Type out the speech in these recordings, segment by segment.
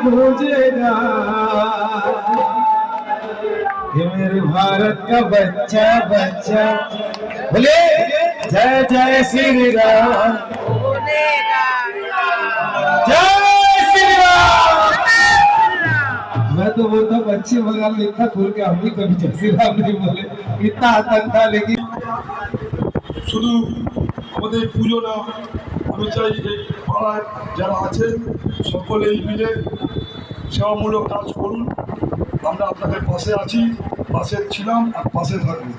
गूंजेगा, ये मेरे भारत का बच्चा बच्चा बोले जय जय श्री राम, जय श्री राम। मैं तो बोलता पश्चिम बंगाल में इतना खुल के हम भी कभी जय श्री राम नहीं बोले, इतना आतंक था। लेकिन শুধু আমাদের পুজো না, আমি চাই এই পাড়ায় যারা আছেন সকলেই মিলে সেবামূলক কাজ করুন। আমরা আপনাদের পাশে আছি, পাশে ছিলাম আর পাশে থাকবো।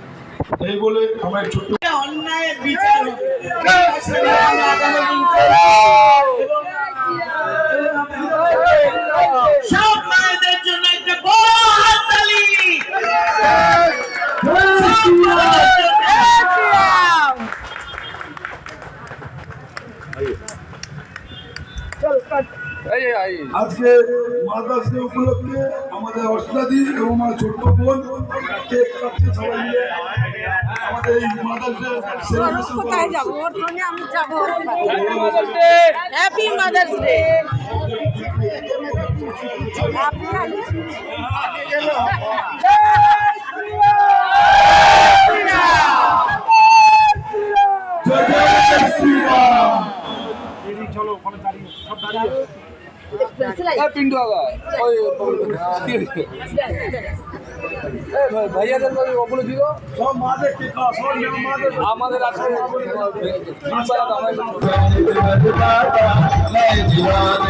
এই বলে আমার ছোট্ট অন্যায়ের বিচার সব মায়েদের জন্য একটা বড় হাততালি। আজকে মাদার্স ডে উপলক্ষে আমাদের অষ্টাদি এবং আমার ছোট্ট বোন কেক কাটছে সবাই মিলে আমাদের এই মাদার্স ডে সেলিব্রেশন কোথায় যাব? ওর জন্য আমি যাব। Happy mother's day. চলো ওখানে দাঁড়িয়ে সব দাঁড়িয়ে पिंटू आगा ভাইয়াদের ওগুলো দিও সব মাদের টিকা সব মাদের আমাদের আছে मैं दीवान